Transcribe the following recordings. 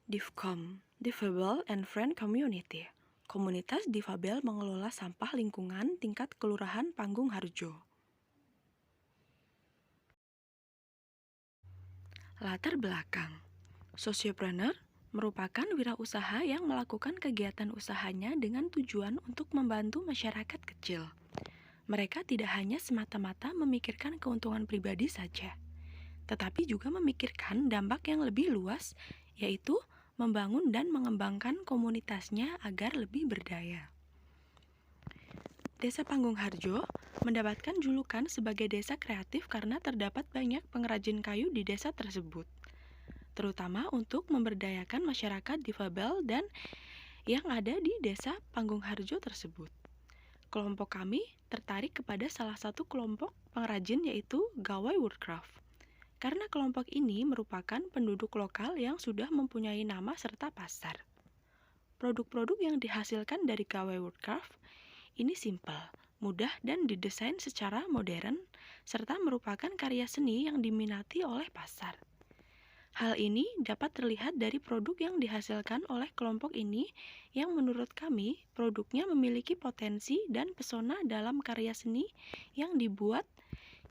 Divcom, Difabel and Friend Community. Komunitas difabel mengelola sampah lingkungan tingkat Kelurahan Panggung Harjo. Latar belakang. Sociopreneur merupakan wirausaha yang melakukan kegiatan usahanya dengan tujuan untuk membantu masyarakat kecil. Mereka tidak hanya semata-mata memikirkan keuntungan pribadi saja, tetapi juga memikirkan dampak yang lebih luas, yaitu membangun dan mengembangkan komunitasnya agar lebih berdaya. Desa Panggung Harjo mendapatkan julukan sebagai desa kreatif karena terdapat banyak pengrajin kayu di desa tersebut, terutama untuk memberdayakan masyarakat difabel dan yang ada di desa Panggung Harjo tersebut. Kelompok kami tertarik kepada salah satu kelompok pengrajin yaitu Gawai Woodcraft. Karena kelompok ini merupakan penduduk lokal yang sudah mempunyai nama serta pasar. Produk-produk yang dihasilkan dari Gawai Woodcraft ini simpel, mudah dan didesain secara modern, serta merupakan karya seni yang diminati oleh pasar. Hal ini dapat terlihat dari produk yang dihasilkan oleh kelompok ini yang menurut kami produknya memiliki potensi dan pesona dalam karya seni yang dibuat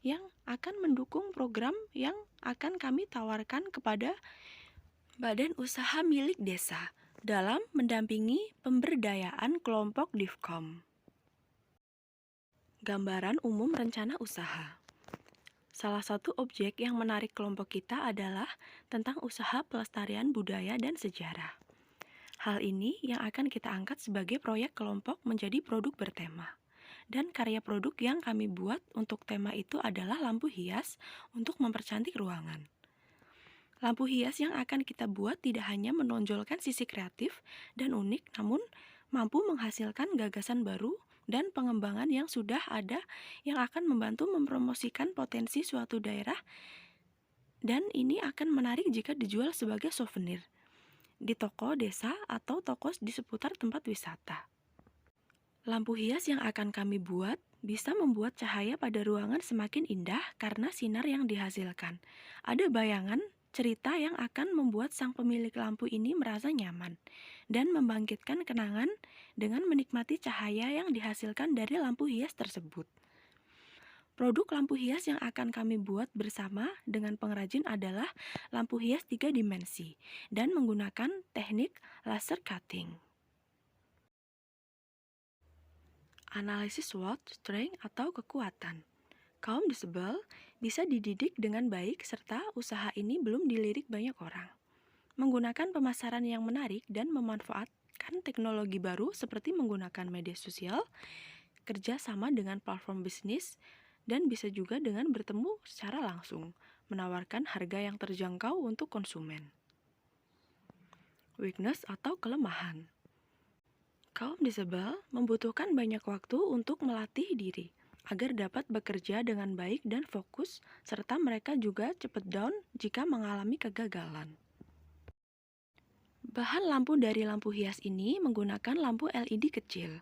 yang akan mendukung program yang akan kami tawarkan kepada badan usaha milik desa dalam mendampingi pemberdayaan kelompok Divcom. Gambaran umum rencana usaha. Salah satu objek yang menarik kelompok kita adalah tentang usaha pelestarian budaya dan sejarah. Hal ini yang akan kita angkat sebagai proyek kelompok menjadi produk bertema. Dan karya produk yang kami buat untuk tema itu adalah lampu hias untuk mempercantik ruangan. Lampu hias yang akan kita buat tidak hanya menonjolkan sisi kreatif dan unik, namun mampu menghasilkan gagasan baru dan pengembangan yang sudah ada yang akan membantu mempromosikan potensi suatu daerah, dan ini akan menarik jika dijual sebagai souvenir di toko desa atau toko di seputar tempat wisata. Lampu hias yang akan kami buat bisa membuat cahaya pada ruangan semakin indah karena sinar yang dihasilkan. Ada bayangan cerita yang akan membuat sang pemilik lampu ini merasa nyaman dan membangkitkan kenangan dengan menikmati cahaya yang dihasilkan dari lampu hias tersebut. Produk lampu hias yang akan kami buat bersama dengan pengrajin adalah lampu hias 3 dimensi dan menggunakan teknik laser cutting. Analisis SWOT, strength atau kekuatan. Kaum disebel bisa dididik dengan baik serta usaha ini belum dilirik banyak orang. Menggunakan pemasaran yang menarik dan memanfaatkan teknologi baru seperti menggunakan media sosial, kerja sama dengan platform bisnis, dan bisa juga dengan bertemu secara langsung, menawarkan harga yang terjangkau untuk konsumen. Weakness atau kelemahan. Kaum disebel membutuhkan banyak waktu untuk melatih diri agar dapat bekerja dengan baik dan fokus, serta mereka juga cepat down jika mengalami kegagalan. Bahan lampu dari lampu hias ini menggunakan lampu LED kecil,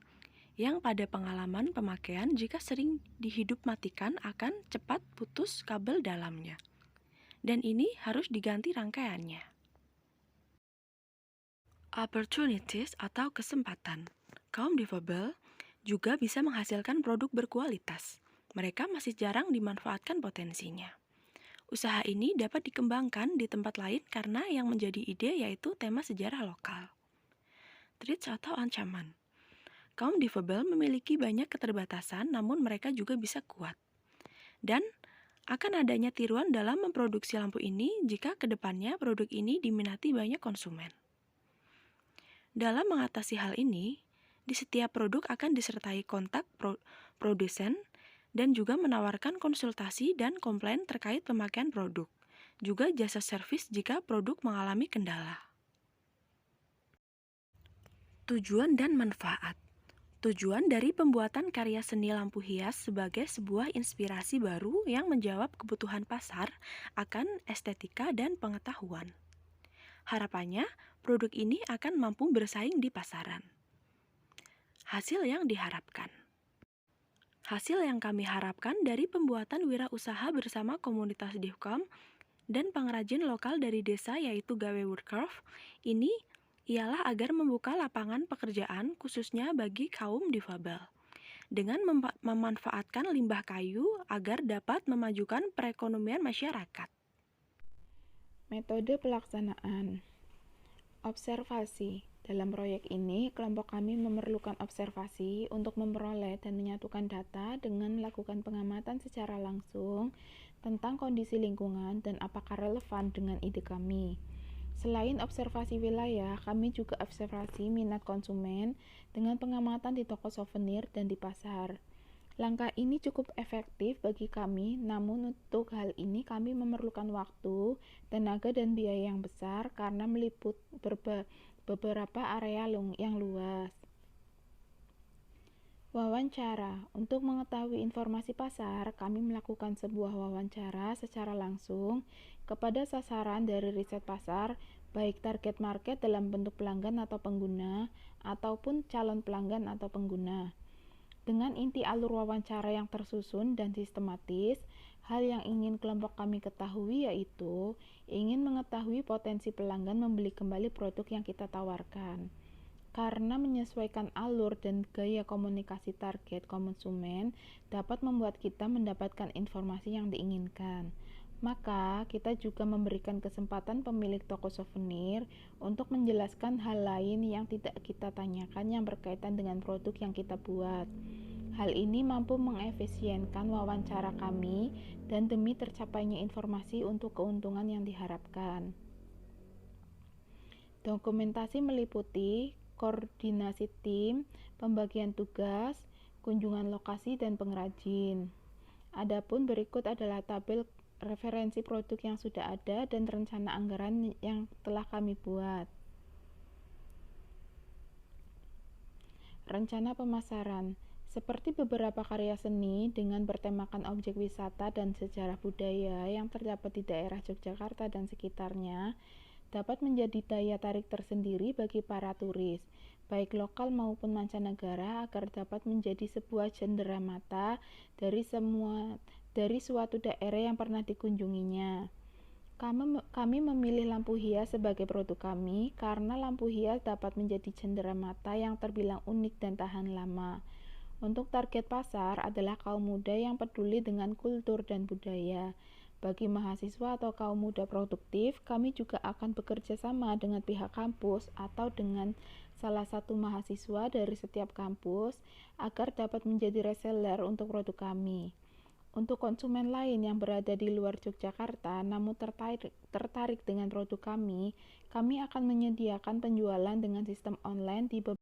yang pada pengalaman pemakaian jika sering dihidup matikan akan cepat putus kabel dalamnya. Dan ini harus diganti rangkaiannya. Opportunities atau kesempatan. Kaum difabel juga bisa menghasilkan produk berkualitas. Mereka masih jarang dimanfaatkan potensinya. Usaha ini dapat dikembangkan di tempat lain karena yang menjadi ide yaitu tema sejarah lokal. Threats atau ancaman. Kaum difabel memiliki banyak keterbatasan, namun mereka juga bisa kuat. Dan akan adanya tiruan dalam memproduksi lampu ini jika kedepannya produk ini diminati banyak konsumen. Dalam mengatasi hal ini, di setiap produk akan disertai kontak produsen dan juga menawarkan konsultasi dan komplain terkait pemakaian produk, juga jasa servis jika produk mengalami kendala. Tujuan dan manfaat. Tujuan dari pembuatan karya seni lampu hias sebagai sebuah inspirasi baru yang menjawab kebutuhan pasar akan estetika dan pengetahuan. Harapannya, produk ini akan mampu bersaing di pasaran. Hasil yang diharapkan. Hasil yang kami harapkan dari pembuatan wirausaha bersama komunitas Divcom dan pengrajin lokal dari desa yaitu Gawe Woodcraft. Ini ialah agar membuka lapangan pekerjaan khususnya bagi kaum difabel dengan memanfaatkan limbah kayu agar dapat memajukan perekonomian masyarakat. Metode pelaksanaan. Observasi. Dalam proyek ini, kelompok kami memerlukan observasi untuk memperoleh dan menyatukan data dengan melakukan pengamatan secara langsung tentang kondisi lingkungan dan apakah relevan dengan ide kami. Selain observasi wilayah, kami juga observasi minat konsumen dengan pengamatan di toko souvenir dan di pasar. Langkah ini cukup efektif bagi kami, namun untuk hal ini kami memerlukan waktu, tenaga, dan biaya yang besar karena meliput beberapa area yang luas. Wawancara. Untuk mengetahui informasi pasar, kami melakukan sebuah wawancara secara langsung kepada sasaran dari riset pasar, baik target market dalam bentuk pelanggan atau pengguna, ataupun calon pelanggan atau pengguna. Dengan inti alur wawancara yang tersusun dan sistematis, hal yang ingin kelompok kami ketahui yaitu ingin mengetahui potensi pelanggan membeli kembali produk yang kita tawarkan. Karena menyesuaikan alur dan gaya komunikasi target konsumen dapat membuat kita mendapatkan informasi yang diinginkan. Maka, kita juga memberikan kesempatan pemilik toko souvenir untuk menjelaskan hal lain yang tidak kita tanyakan yang berkaitan dengan produk yang kita buat. Hal ini mampu mengefisienkan wawancara kami dan demi tercapainya informasi untuk keuntungan yang diharapkan. Dokumentasi meliputi koordinasi tim, pembagian tugas, kunjungan lokasi, dan pengrajin. Adapun berikut adalah tabel referensi produk yang sudah ada dan rencana anggaran yang telah kami buat. Rencana pemasaran. Seperti beberapa karya seni dengan bertemakan objek wisata dan sejarah budaya yang terdapat di daerah Yogyakarta dan sekitarnya, dapat menjadi daya tarik tersendiri bagi para turis, baik lokal maupun mancanegara, agar dapat menjadi sebuah cenderamata dari suatu daerah yang pernah dikunjunginya. Kami memilih lampu hias sebagai produk kami karena lampu hias dapat menjadi cenderamata yang terbilang unik dan tahan lama. Untuk target pasar adalah kaum muda yang peduli dengan kultur dan budaya. Bagi mahasiswa atau kaum muda produktif, kami juga akan bekerja sama dengan pihak kampus atau dengan salah satu mahasiswa dari setiap kampus agar dapat menjadi reseller untuk produk kami. Untuk konsumen lain yang berada di luar Yogyakarta namun tertarik dengan produk kami akan menyediakan penjualan dengan sistem online di beberapa